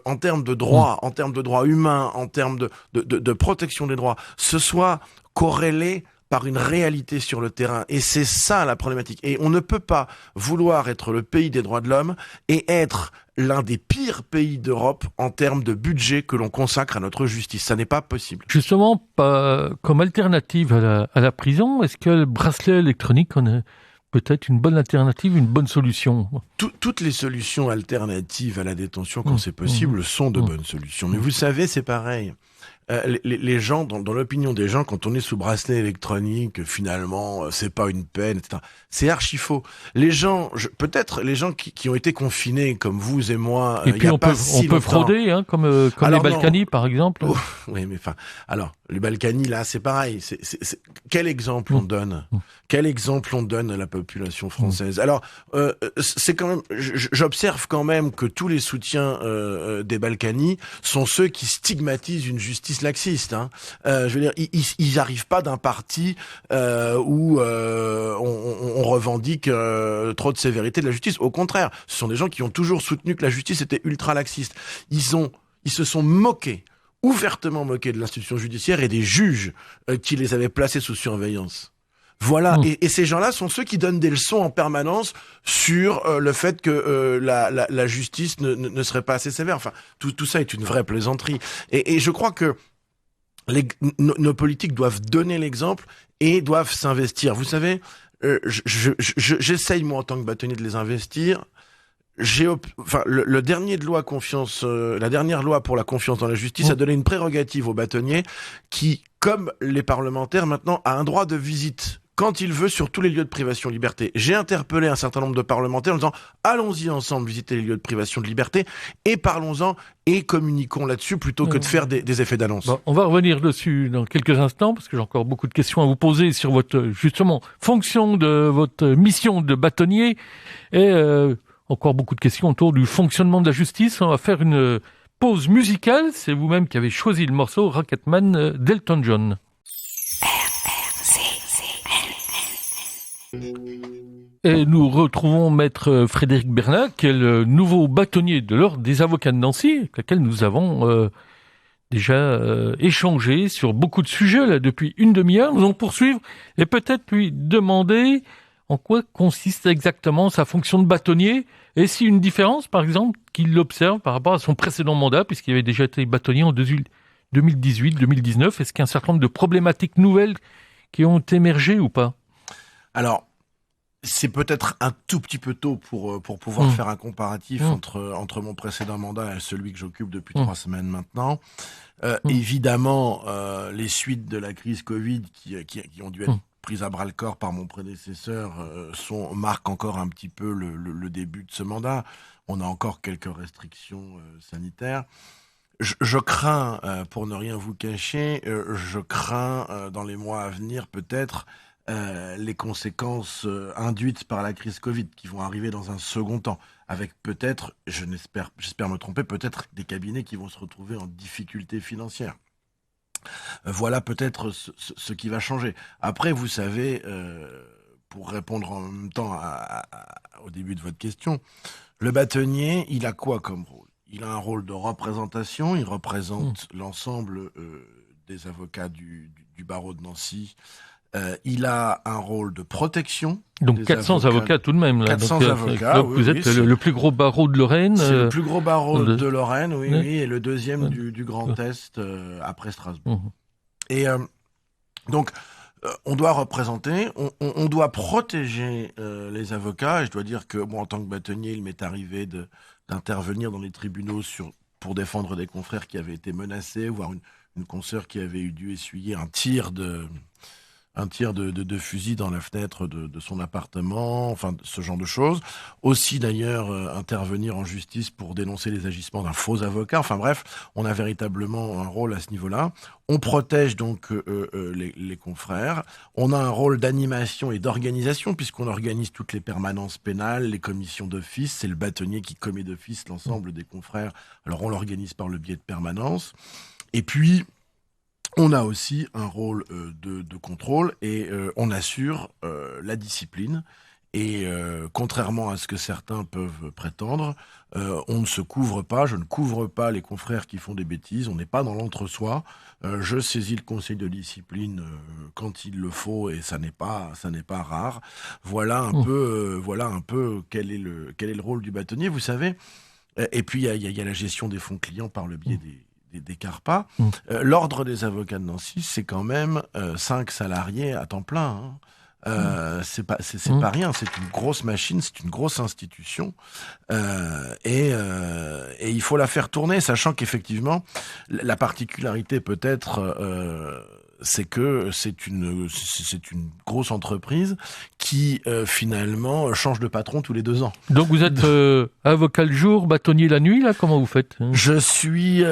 en termes de droits, en termes de droits humains, en termes de protection des droits, ce soit corrélé par une réalité sur le terrain. Et c'est ça la problématique. Et on ne peut pas vouloir être le pays des droits de l'homme et être l'un des pires pays d'Europe en termes de budget que l'on consacre à notre justice. Ça n'est pas possible. Justement, comme alternative à la prison, est-ce que le bracelet électronique en est peut-être une bonne alternative, une bonne solution? Toutes les solutions alternatives à la détention, quand c'est possible, sont de bonnes solutions. Mais vous savez, c'est pareil. Les gens, dans l'opinion des gens, quand on est sous bracelet électronique, finalement, c'est pas une peine, etc. C'est archi faux. Les gens, peut-être les gens qui ont été confinés, comme vous et moi, et puis on peut frauder, hein, comme les Balkany, par exemple. Oh, oui, mais enfin, alors les Balkany, là, c'est pareil. Quel exemple on donne? Quel exemple on donne à la population française? Alors, c'est quand même, j'observe quand même que tous les soutiens des Balkany sont ceux qui stigmatisent une justice justice laxiste. Hein. Je veux dire, ils n'arrivent pas d'un parti où on revendique trop de sévérité de la justice. Au contraire, ce sont des gens qui ont toujours soutenu que la justice était ultra laxiste. Ils se sont moqués, ouvertement moqués de l'institution judiciaire et des juges qui les avaient placés sous surveillance. Voilà, et ces gens-là sont ceux qui donnent des leçons en permanence sur le fait que la justice ne serait pas assez sévère. Enfin, tout ça est une vraie plaisanterie. Et je crois que nos politiques doivent donner l'exemple et doivent s'investir. Vous savez, j'essaye moi en tant que bâtonnier de les investir. La dernière loi pour la confiance dans la justice a donné une prérogative aux bâtonniers qui, comme les parlementaires maintenant, a un droit de visite quand il veut sur tous les lieux de privation de liberté. J'ai interpellé un certain nombre de parlementaires en disant allons-y ensemble visiter les lieux de privation de liberté et parlons-en et communiquons là-dessus plutôt que de faire des effets d'annonce. Bon, on va revenir dessus dans quelques instants parce que j'ai encore beaucoup de questions à vous poser sur votre justement fonction de votre mission de bâtonnier et encore beaucoup de questions autour du fonctionnement de la justice. On va faire une pause musicale. C'est vous-même qui avez choisi le morceau Rocketman d'Elton John. Et nous retrouvons maître Frédéric Bernat, qui est le nouveau bâtonnier de l'Ordre des avocats de Nancy, avec lequel nous avons déjà échangé sur beaucoup de sujets là, depuis une demi-heure. Nous allons poursuivre et peut-être lui demander en quoi consiste exactement sa fonction de bâtonnier et si une différence, par exemple, qu'il observe par rapport à son précédent mandat, puisqu'il avait déjà été bâtonnier en 2018-2019. Est-ce qu'il y a un certain nombre de problématiques nouvelles qui ont émergé ou pas ? Alors, c'est peut-être un tout petit peu tôt pour pouvoir faire un comparatif entre mon précédent mandat et celui que j'occupe depuis 3 semaines maintenant. Évidemment, les suites de la crise Covid qui ont dû être prises à bras-le-corps par mon prédécesseur marquent encore un petit peu le début de ce mandat. On a encore quelques restrictions sanitaires. Je crains, pour ne rien vous cacher, dans les mois à venir peut-être les conséquences induites par la crise Covid qui vont arriver dans un second temps, avec peut-être, j'espère me tromper, peut-être des cabinets qui vont se retrouver en difficulté financière. Voilà peut-être ce qui va changer. Après, vous savez, pour répondre en même temps au début de votre question, le bâtonnier, il a quoi comme rôle ? Il a un rôle de représentation, il représente l'ensemble des avocats du barreau de Nancy. Il a un rôle de protection. Donc 400 avocats tout de même. Là. 400 avocats, donc vous êtes le plus gros barreau de Lorraine. C'est le plus gros barreau de Lorraine, oui, et le deuxième du Grand Est après Strasbourg. Et donc, on doit représenter, on doit protéger les avocats. Et je dois dire que moi, en tant que bâtonnier, il m'est arrivé d'intervenir dans les tribunaux pour défendre des confrères qui avaient été menacés, voire une consoeur qui avait dû essuyer un tir de fusil dans la fenêtre de son appartement, enfin ce genre de choses. Aussi d'ailleurs intervenir en justice pour dénoncer les agissements d'un faux avocat. Enfin bref, on a véritablement un rôle à ce niveau-là. On protège donc les confrères. On a un rôle d'animation et d'organisation puisqu'on organise toutes les permanences pénales, les commissions d'office. C'est le bâtonnier qui commet d'office l'ensemble des confrères. Alors on l'organise par le biais de permanences. Et puis on a aussi un rôle de contrôle et on assure la discipline. Et contrairement à ce que certains peuvent prétendre, on ne se couvre pas, je ne couvre pas les confrères qui font des bêtises, on n'est pas dans l'entre-soi. Je saisis le conseil de discipline quand il le faut et ça n'est pas rare. Voilà un peu quel est le rôle du bâtonnier, vous savez. Et puis il y a la gestion des fonds clients par le biais des CARPA. L'Ordre des avocats de Nancy, c'est quand même 5 salariés à temps plein. C'est pas rien, c'est une grosse machine, c'est une grosse institution. Et il faut la faire tourner, sachant qu'effectivement, la particularité peut-être, c'est que c'est une grosse entreprise qui finalement change de patron tous les 2 ans. Donc vous êtes avocat le jour, bâtonnier la nuit, là, comment vous faites? Je suis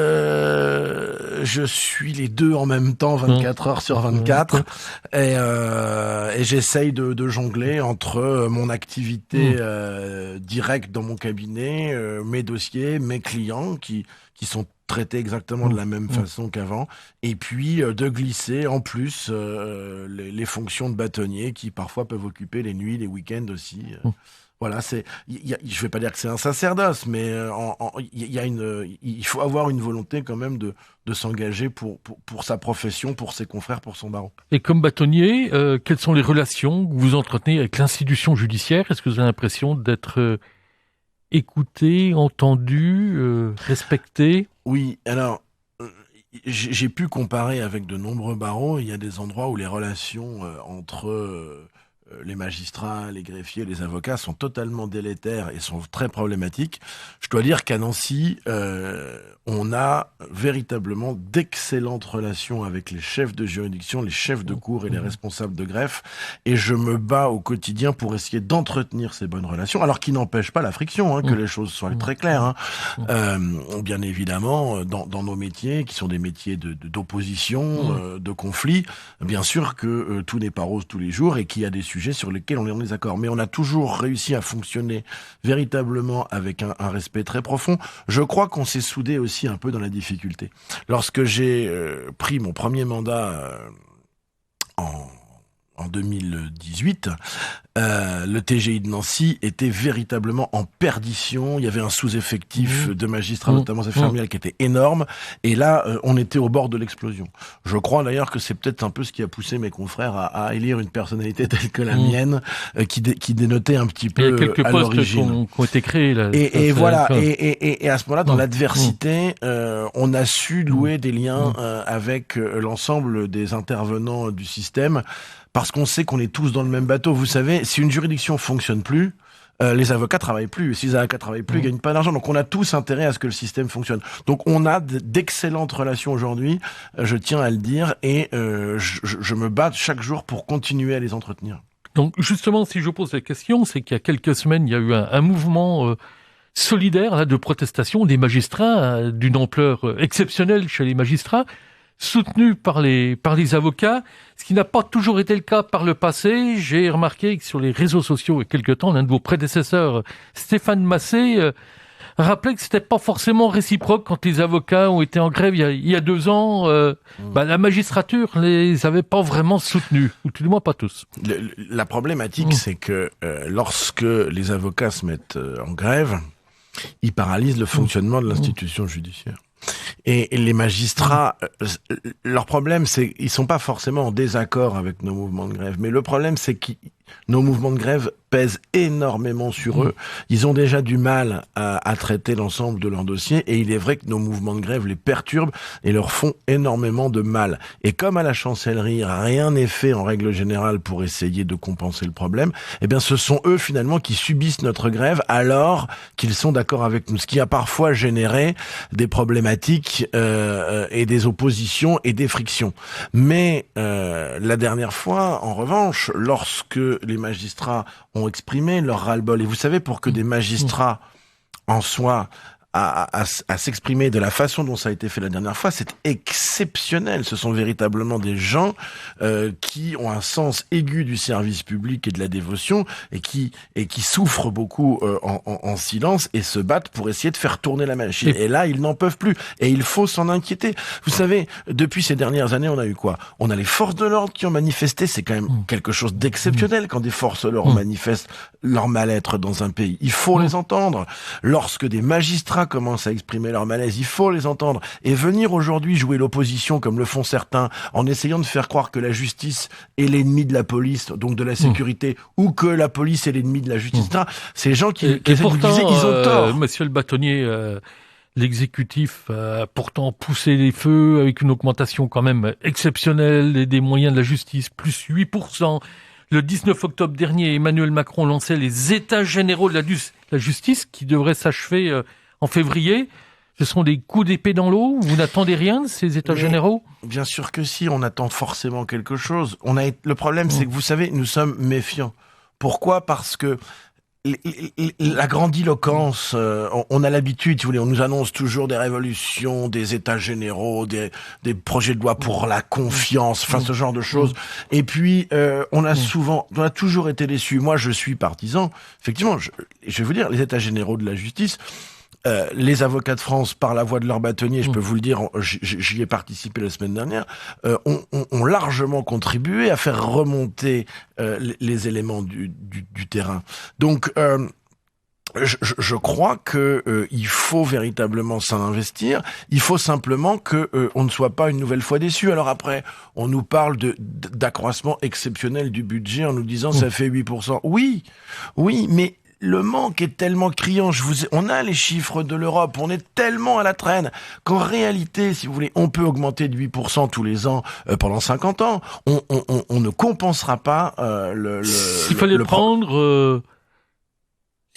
les deux en même temps, 24 heures sur 24, et j'essaye de jongler entre mon activité directe dans mon cabinet, mes dossiers, mes clients qui sont traités exactement de la même façon qu'avant, et puis de glisser en plus les fonctions de bâtonnier qui parfois peuvent occuper les nuits, les week-ends aussi. Voilà, je vais pas dire que c'est un sacerdoce, mais il faut avoir une volonté quand même de s'engager pour sa profession, pour ses confrères, pour son barreau. Et comme bâtonnier, quelles sont les relations que vous entretenez avec l'institution judiciaire? Est-ce que vous avez l'impression d'être écouté, entendu, respecté? Oui, alors j'ai pu comparer avec de nombreux barreaux. Il y a des endroits où les relations entre les magistrats, les greffiers, les avocats sont totalement délétères et sont très problématiques. Je dois dire qu'à Nancy, on a véritablement d'excellentes relations avec les chefs de juridiction, les chefs de cour et les responsables de greffe. Et je me bats au quotidien pour essayer d'entretenir ces bonnes relations, alors qui n'empêche pas la friction, que les choses soient très claires. Bien évidemment, dans nos métiers, qui sont des métiers d'opposition, de conflit, bien sûr que tout n'est pas rose tous les jours et qu'il y a des sujets sur lesquels on est en désaccord. Mais on a toujours réussi à fonctionner véritablement avec un respect très profond. Je crois qu'on s'est soudé aussi un peu dans la difficulté. Lorsque j'ai pris mon premier mandat en 2018, le TGI de Nancy était véritablement en perdition. Il y avait un sous-effectif de magistrats, notamment infirmiers, qui était énorme. Et là, on était au bord de l'explosion. Je crois d'ailleurs que c'est peut-être un peu ce qui a poussé mes confrères à élire une personnalité telle que la mienne, qui dénotait un petit peu à l'origine. Il y a quelques postes qui ont été créés là. Et voilà. Et à ce moment-là, dans l'adversité, on a su louer des liens avec l'ensemble des intervenants du système, parce qu'on sait qu'on est tous dans le même bateau. Vous savez, si une juridiction fonctionne plus, les avocats travaillent plus. Si les avocats travaillent plus, ils gagnent pas d'argent. Donc on a tous intérêt à ce que le système fonctionne. Donc on a d'excellentes relations aujourd'hui, je tiens à le dire, et je me bats chaque jour pour continuer à les entretenir. Donc justement, si je pose la question, c'est qu'il y a quelques semaines, il y a eu un mouvement solidaire là, de protestation des magistrats d'une ampleur exceptionnelle chez les magistrats, soutenu par les avocats, ce qui n'a pas toujours été le cas par le passé. J'ai remarqué que sur les réseaux sociaux, il y a quelque temps, l'un de vos prédécesseurs, Stéphane Massé, rappelait que c'était pas forcément réciproque quand les avocats ont été en grève il y a 2 ans. La magistrature les avait pas vraiment soutenus, ou tout du moins pas tous. La problématique, c'est que lorsque les avocats se mettent en grève, ils paralysent le fonctionnement de l'institution judiciaire. Et les magistrats, leur problème, c'est qu'ils sont pas forcément en désaccord avec nos mouvements de grève. Mais le problème, c'est que nos mouvements de grève pèsent énormément sur eux. Ils ont déjà du mal à traiter l'ensemble de leurs dossiers, et il est vrai que nos mouvements de grève les perturbent et leur font énormément de mal. Et comme à la chancellerie, rien n'est fait en règle générale pour essayer de compenser le problème, eh bien ce sont eux finalement qui subissent notre grève alors qu'ils sont d'accord avec nous. Ce qui a parfois généré des problématiques et des oppositions et des frictions. Mais la dernière fois, en revanche, lorsque les magistrats ont exprimé leur ras-le-bol, et vous savez, pour que des magistrats en soient à s'exprimer de la façon dont ça a été fait la dernière fois, c'est exceptionnel. Ce sont véritablement des gens qui ont un sens aigu du service public et de la dévotion, et qui souffrent beaucoup en silence et se battent pour essayer de faire tourner la machine. Et là, ils n'en peuvent plus. Et il faut s'en inquiéter. Vous savez, depuis ces dernières années, on a eu quoi? On a les forces de l'ordre qui ont manifesté. C'est quand même quelque chose d'exceptionnel quand des forces de l'ordre manifestent leur mal-être dans un pays. Il faut les entendre. Lorsque des magistrats commencent à exprimer leur malaise, il faut les entendre. Et venir aujourd'hui jouer l'opposition comme le font certains, en essayant de faire croire que la justice est l'ennemi de la police, donc de la sécurité, ou que la police est l'ennemi de la justice, ces gens qui pourtant, ils ont tort. Monsieur le bâtonnier, l'exécutif a pourtant poussé les feux avec une augmentation quand même exceptionnelle des moyens de la justice, plus 8%. Le 19 octobre dernier, Emmanuel Macron lançait les États généraux de la justice qui devraient s'achever en février. Ce sont des coups d'épée dans l'eau? Vous n'attendez rien de ces États généraux? Bien sûr que si, on attend forcément quelque chose. Le problème, c'est que vous savez, nous sommes méfiants. Pourquoi ? Parce que la grandiloquence, on a l'habitude, si vous voulez, on nous annonce toujours des révolutions, des états généraux, des projets de loi pour la confiance, enfin ce genre de choses. Et puis, on a toujours été déçus. Moi, je suis partisan. Effectivement, je vais vous dire, les états généraux de la justice, les avocats de France, par la voix de leur bâtonnier, je peux vous le dire, j'y ai participé la semaine dernière, ont largement contribué à faire remonter les éléments du terrain. Donc, je crois que il faut véritablement s'en investir. Il faut simplement que on ne soit pas une nouvelle fois déçu. Alors après, on nous parle d'accroissement exceptionnel du budget en nous disant ça fait 8%. Oui, mais le manque est tellement criant. On a les chiffres de l'Europe, on est tellement à la traîne qu'en réalité, si vous voulez, on peut augmenter de 8% tous les ans pendant 50 ans. On ne compensera pas S'il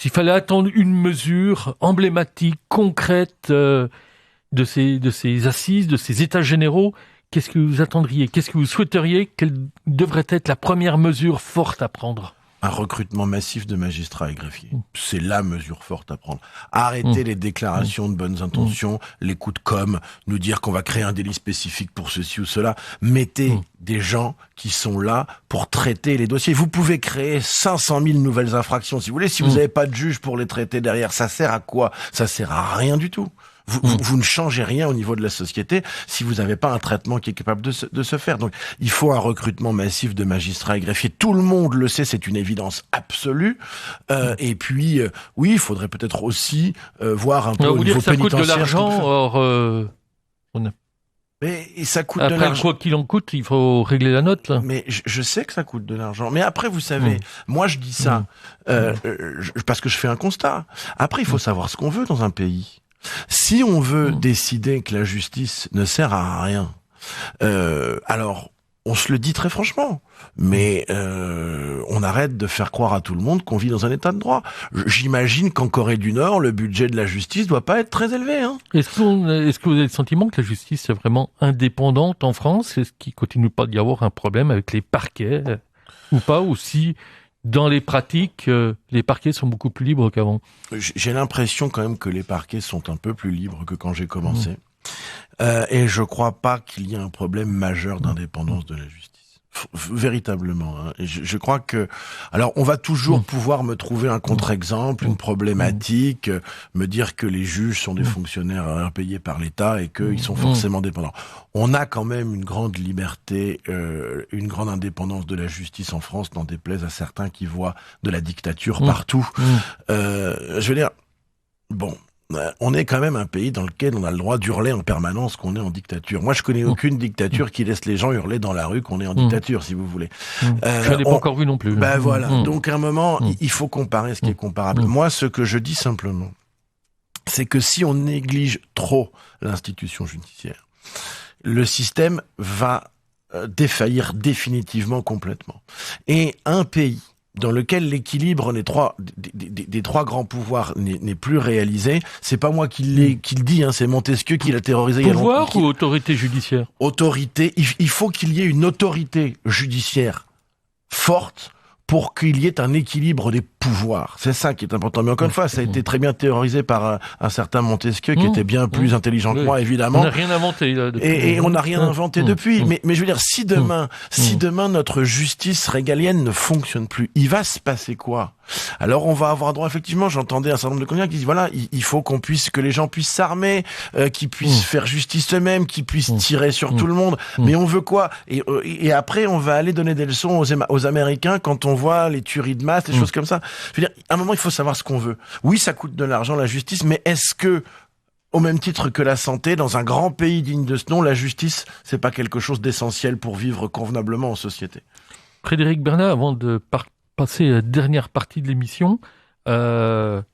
fallait attendre une mesure emblématique, concrète de ces assises, de ces états généraux, qu'est-ce que vous attendriez ? Qu'est-ce que vous souhaiteriez ? Quelle devrait être la première mesure forte à prendre ? Un recrutement massif de magistrats et greffiers. C'est la mesure forte à prendre. Arrêter les déclarations de bonnes intentions, les coups de com', nous dire qu'on va créer un délit spécifique pour ceci ou cela. Mettez des gens qui sont là pour traiter les dossiers. Vous pouvez créer 500 000 nouvelles infractions, si vous voulez. Si vous n'avez pas de juge pour les traiter derrière, ça sert à quoi ? Ça sert à rien du tout. Vous ne changez rien au niveau de la société si vous n'avez pas un traitement qui est capable de se faire. Donc, il faut un recrutement massif de magistrats et greffiers. Tout le monde le sait, c'est une évidence absolue. Et puis, oui, il faudrait peut-être aussi voir un peu au niveau pénitentiaire. Ça coûte de l'argent, or et ça coûte après, de l'argent. Quoi qu'il en coûte, il faut régler la note, là. Mais je sais que ça coûte de l'argent. Mais après, vous savez, moi je dis ça parce que je fais un constat. Après, il faut savoir ce qu'on veut dans un pays. Si on veut décider que la justice ne sert à rien, alors on se le dit très franchement, mais on arrête de faire croire à tout le monde qu'on vit dans un état de droit. J'imagine qu'en Corée du Nord, le budget de la justice doit pas être très élevé. Hein. Est-ce que vous avez le sentiment que la justice est vraiment indépendante en France ? Est-ce qu'il continue pas d'y avoir un problème avec les parquets ou pas ? Ou si dans les pratiques, les parquets sont beaucoup plus libres qu'avant ? J'ai l'impression quand même que les parquets sont un peu plus libres que quand j'ai commencé. Et je crois pas qu'il y ait un problème majeur d'indépendance de la justice. Véritablement. Hein. Et je crois que... Alors, on va toujours pouvoir me trouver un contre-exemple, une problématique, me dire que les juges sont des fonctionnaires payés par l'État et qu'ils sont forcément dépendants. On a quand même une grande liberté, une grande indépendance de la justice en France, n'en déplaise à certains qui voient de la dictature partout. Je veux dire, bon... On est quand même un pays dans lequel on a le droit d'hurler en permanence qu'on est en dictature. Moi, je connais aucune dictature qui laisse les gens hurler dans la rue qu'on est en dictature, si vous voulez. Je l'ai pas encore vu non plus. Ben voilà. Donc, à un moment, il faut comparer ce qui est comparable. Moi, ce que je dis simplement, c'est que si on néglige trop l'institution judiciaire, le système va défaillir définitivement complètement. Et un pays dans lequel l'équilibre des trois grands pouvoirs n'est plus réalisé, c'est pas moi qui le dis, hein, c'est Montesquieu qui l'a théorisé. Pouvoir ou autorité judiciaire ? Autorité. Il faut qu'il y ait une autorité judiciaire forte pour qu'il y ait un équilibre des pouvoirs. C'est ça qui est important. Mais encore une fois, ça a été très bien théorisé par un certain Montesquieu, qui était bien plus intelligent que moi, évidemment. On n'a rien inventé là, depuis. Et on n'a rien inventé depuis. Mais je veux dire, si demain notre justice régalienne ne fonctionne plus, il va se passer quoi ? Alors on va avoir droit, effectivement, j'entendais un certain nombre de candidats qui disent voilà, il faut que les gens puissent s'armer, qu'ils puissent faire justice eux-mêmes, qu'ils puissent tirer sur tout le monde. Mais on veut quoi ? Et après on va aller donner des leçons aux Américains quand on voit les tueries de masse, des choses comme ça. Je veux dire, à un moment il faut savoir ce qu'on veut. Oui, ça coûte de l'argent la justice, mais est-ce que au même titre que la santé, dans un grand pays digne de ce nom, la justice, c'est pas quelque chose d'essentiel pour vivre convenablement en société ? Frédéric Bernat, avant de passer à la dernière partie de l'émission, notamment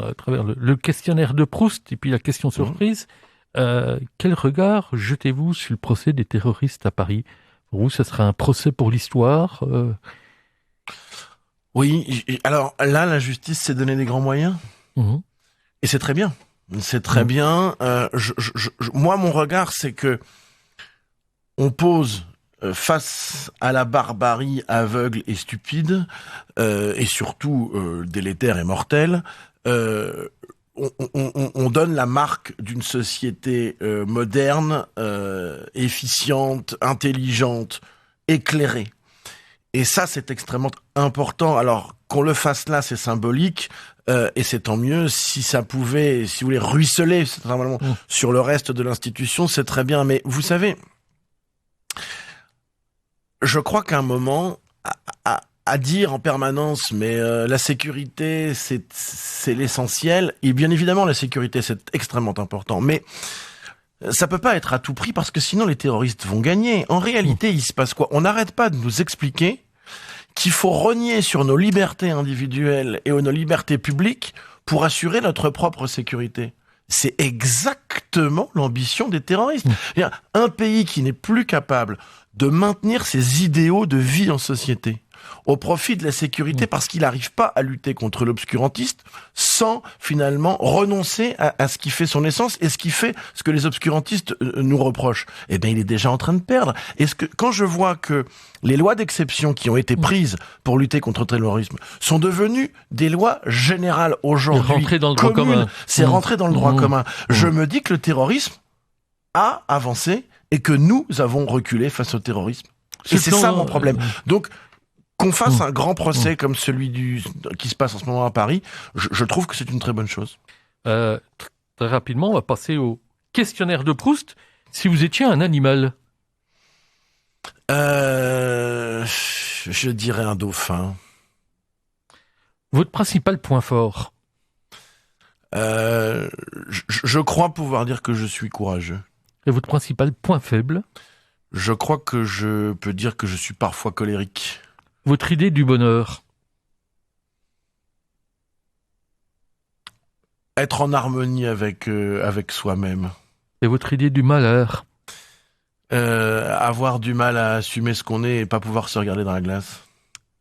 à travers le questionnaire de Proust et puis la question surprise, quel regard jetez-vous sur le procès des terroristes à Paris ? Pour vous, ça sera un procès pour l'histoire Oui, alors là, la justice s'est donné des grands moyens. Et c'est très bien. C'est très bien. Moi, mon regard, c'est que on pose face à la barbarie aveugle et stupide, et surtout délétère et mortelle, on donne la marque d'une société moderne, efficiente, intelligente, éclairée. Et ça, c'est extrêmement important. Alors, qu'on le fasse là, c'est symbolique, et c'est tant mieux. Si ça pouvait, si vous voulez, ruisseler sur le reste de l'institution, c'est très bien. Mais vous savez, je crois qu'à un moment, à dire en permanence, mais la sécurité, c'est l'essentiel. Et bien évidemment, la sécurité, c'est extrêmement important. Mais ça peut pas être à tout prix, parce que sinon les terroristes vont gagner. En réalité, il se passe quoi? On n'arrête pas de nous expliquer qu'il faut renier sur nos libertés individuelles et nos libertés publiques pour assurer notre propre sécurité. C'est exactement l'ambition des terroristes. Un pays qui n'est plus capable de maintenir ses idéaux de vie en société au profit de la sécurité, parce qu'il n'arrive pas à lutter contre l'obscurantiste sans finalement renoncer à ce qui fait son essence et ce qui fait ce que les obscurantistes nous reprochent. Eh bien, il est déjà en train de perdre. Quand je vois que les lois d'exception qui ont été prises pour lutter contre le terrorisme sont devenues des lois générales aujourd'hui, rentré dans le droit commun. C'est rentré dans le droit commun. Je me dis que le terrorisme a avancé et que nous avons reculé face au terrorisme. Et c'est ça mon problème. Donc, qu'on fasse un grand procès comme celui qui se passe en ce moment à Paris, je trouve que c'est une très bonne chose. Très rapidement, on va passer au questionnaire de Proust. Si vous étiez un animal? Je dirais un dauphin. Votre principal point fort? Je crois pouvoir dire que je suis courageux. Et votre principal point faible? Je crois que je peux dire que je suis parfois colérique. Votre idée du bonheur? Être en harmonie avec soi-même. Et votre idée du malheur? Avoir du mal à assumer ce qu'on est et pas pouvoir se regarder dans la glace.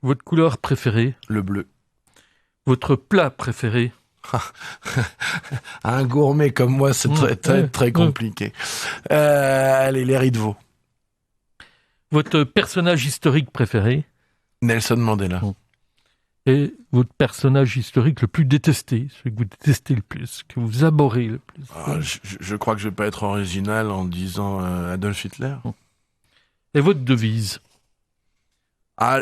Votre couleur préférée? Le bleu. Votre plat préféré? Un gourmet comme moi, c'est très compliqué. Allez, les riz de veau. Votre personnage historique préféré? Nelson Mandela. Et votre personnage historique le plus détesté, celui que vous détestez le plus, que vous abhorrez le plus? Je crois que je vais pas être original en disant Adolf Hitler. Et votre devise?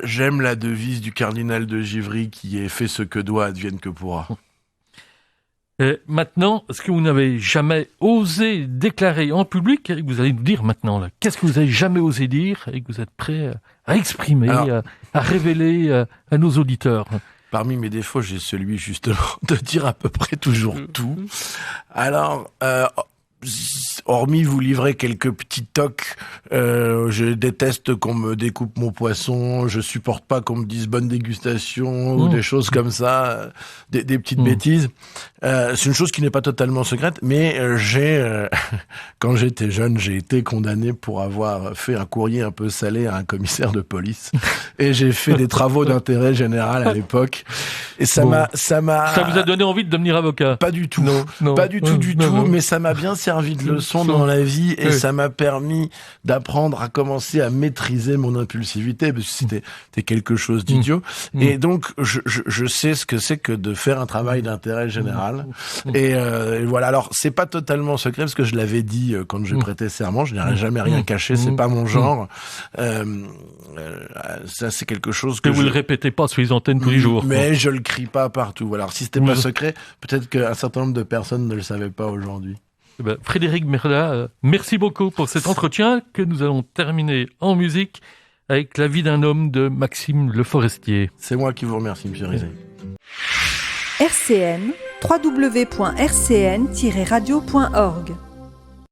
J'aime la devise du cardinal de Givry qui est « fait ce que doit, advienne que pourra ». Et maintenant, ce que vous n'avez jamais osé déclarer en public, et que vous allez nous dire maintenant, là, qu'est-ce que vous n'avez jamais osé dire et que vous êtes prêt à exprimer, à révéler à nos auditeurs? Parmi mes défauts, j'ai celui justement de dire à peu près toujours tout. Alors, hormis vous livrer quelques petits tocs, je déteste qu'on me découpe mon poisson, je supporte pas qu'on me dise bonne dégustation ou des choses comme ça, des petites bêtises. C'est une chose qui n'est pas totalement secrète, mais quand j'étais jeune, j'ai été condamné pour avoir fait un courrier un peu salé à un commissaire de police, et j'ai fait des travaux d'intérêt général à l'époque, et ça vous a donné envie de devenir avocat? Pas du tout. Non. Pas du tout, mais ça m'a bien servi de leçon dans la vie, et ça m'a permis d'apprendre à commencer à maîtriser mon impulsivité, parce que c'était quelque chose d'idiot. Et donc, je sais ce que c'est que de faire un travail d'intérêt général. Et voilà. Alors, c'est pas totalement secret, parce que je l'avais dit quand je prêtais serment, je n'aurais jamais rien caché, c'est pas mon genre. Ça, c'est quelque chose que vous le répétez pas sur les antennes tous les jours. Mais je le crie pas partout. Alors, si c'était pas secret, peut-être qu'un certain nombre de personnes ne le savaient pas aujourd'hui. Frédéric Merla, merci beaucoup pour cet entretien que nous allons terminer en musique avec La vie d'un homme de Maxime Le Forestier. C'est moi qui vous remercie, M. Rizet. RCN, www.rcn-radio.org